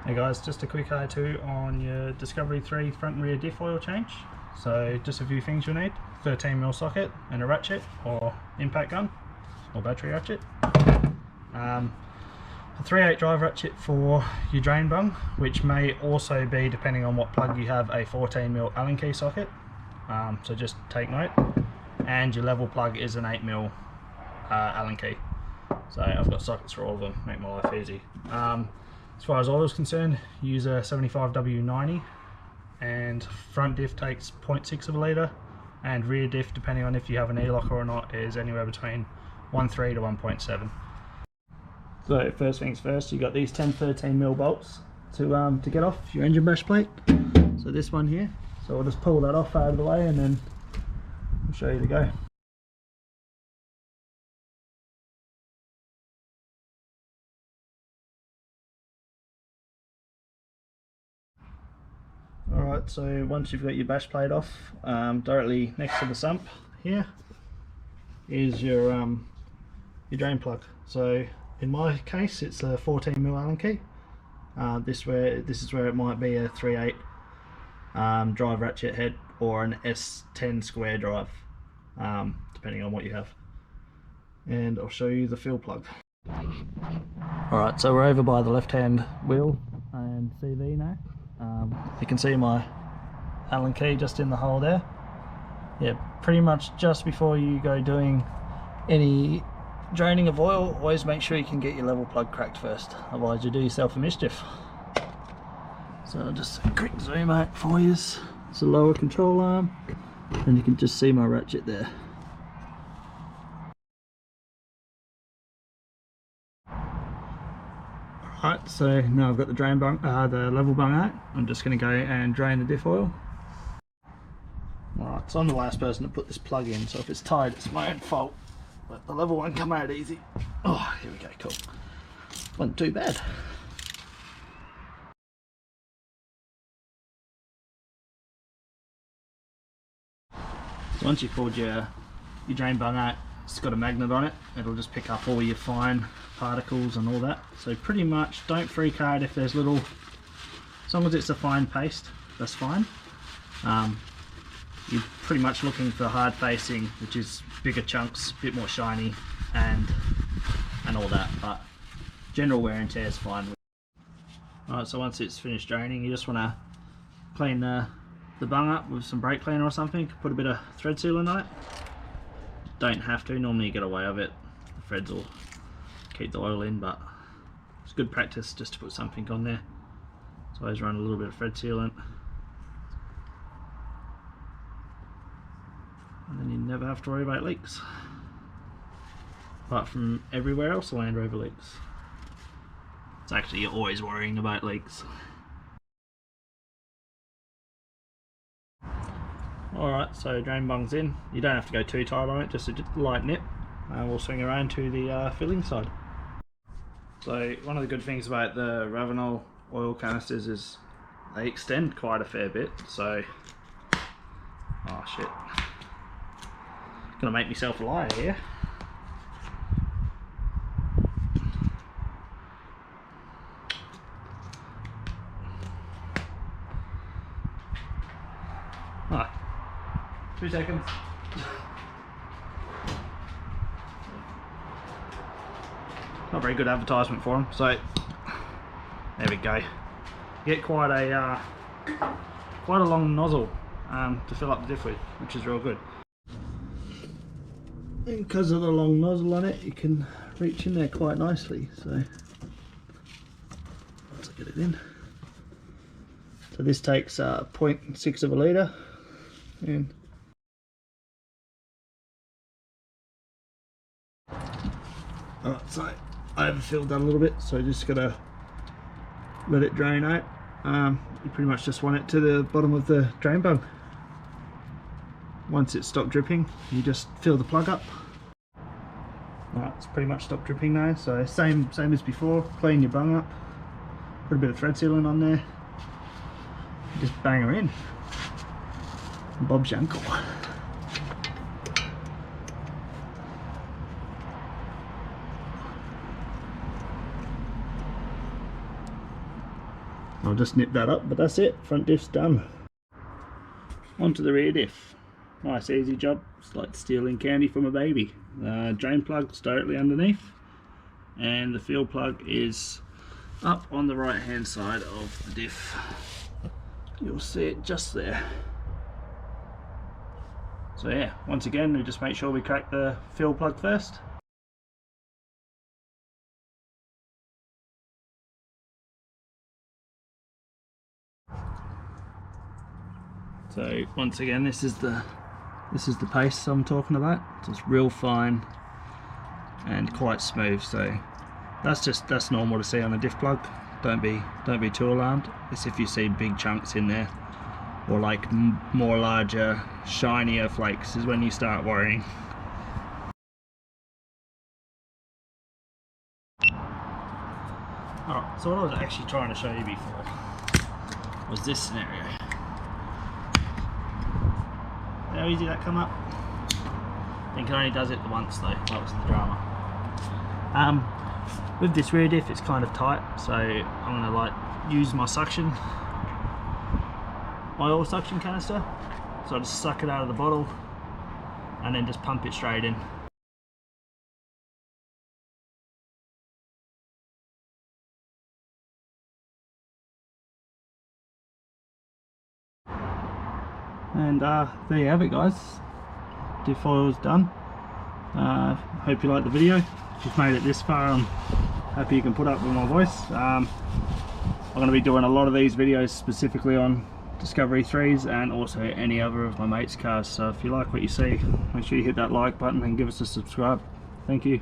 Hey guys, just a quick how-to on your Discovery 3 front and rear diff oil change. So just a few things you'll need: 13mm socket and a ratchet or impact gun or battery ratchet. A 3/8 drive ratchet for your drain bung, which may also be, depending on what plug you have, a 14mm Allen key socket. So just take note. And your level plug is an 8mm Allen key. So I've got sockets for all of them, make my life easy. As far as oil is concerned, use a 75W90, and front diff takes 0.6 of a litre, and rear diff, depending on if you have an e-locker or not, is anywhere between 1.3 to 1.7. So first things first, you got these 10-13mm bolts to get off your engine bash plate. So this one here, so I'll just pull that off out of the way and then I'll show you the go. Alright, so once you've got your bash plate off, directly next to the sump here is your drain plug. So in my case it's a 14mm Allen key. This is where it might be a 3/8 drive ratchet head or an S10 square drive, depending on what you have. And I'll show you the fill plug. Alright, so we're over by the left hand wheel and CV now. You can see my Allen key just in the hole there. Yeah, pretty much just before you go doing any draining of oil, always make sure you can get your level plug cracked first, otherwise you do yourself a mischief. So just a quick zoom out for you. It's a lower control arm, and you can just see my ratchet there. Alright, so now I've got the drain bung, the level bung out. I'm just going to go and drain the diff oil. Alright, so I'm the last person to put this plug in, so if it's tight it's my own fault. But the level won't come out easy. Oh, here we go, cool. Wasn't too bad. So once you've pulled your drain bung out, it's got a magnet on it. It'll just pick up all your fine particles and all that. So pretty much don't freak out if there's little, as long as it's a fine paste, that's fine. You're pretty much looking for hard facing, which is bigger chunks, a bit more shiny and all that, but general wear and tear is fine. Alright, so once it's finished draining, you just want to clean the bung up with some brake cleaner or something. Put a bit of thread sealant on it. Don't have to, normally you get away with it, the threads will keep the oil in, but it's good practice just to put something on there. So I always run a little bit of thread sealant, and then you never have to worry about leaks. Apart from everywhere else, the Land Rover leaks. It's actually, you're always worrying about leaks. Alright, so drain bung's in. You don't have to go too tight on it, just a light nip. We'll swing around to the filling side. So one of the good things about the Ravenol oil canisters is they extend quite a fair bit, so... Oh shit. Gonna make myself a liar here. Ah. 2 seconds. Not very good advertisement for them. So there we go. You get quite a long nozzle to fill up the diff with, which is real good. And because of the long nozzle on it, you can reach in there quite nicely. So let's get it in. So this takes 0.6 of a litre, and alright, so I overfilled that a little bit, so just gotta let it drain out. You pretty much just want it to the bottom of the drain bung. Once it's stopped dripping, you just fill the plug up. Alright, it's pretty much stopped dripping now, so same as before. Clean your bung up, put a bit of thread sealant on there, just bang her in. Bob's your uncle. I'll just nip that up, but that's it, front diff's done. Onto the rear diff. Nice easy job, it's like stealing candy from a baby. Drain plug's directly underneath, and the fuel plug is up on the right hand side of the diff. You'll see it just there. So yeah, once again we just make sure we crack the fuel plug first. So once again, this is the paste I'm talking about. It's real fine and quite smooth. So that's normal to see on a diff plug. Don't be too alarmed. It's if you see big chunks in there, or like more larger, shinier flakes, is when you start worrying. Alright, so what I was actually trying to show you before was this scenario. How easy that come up? I think it only does it once though, that was the drama. With this rear diff it's kind of tight, so I'm going to like use my oil suction canister. So I just suck it out of the bottle and then just pump it straight in. And there you have it, guys. Diff oil's done. Hope you liked the video. If you've made it this far, I'm happy you can put up with my voice. I'm going to be doing a lot of these videos specifically on Discovery 3s and also any other of my mates' cars. So if you like what you see, make sure you hit that like button and give us a subscribe. Thank you.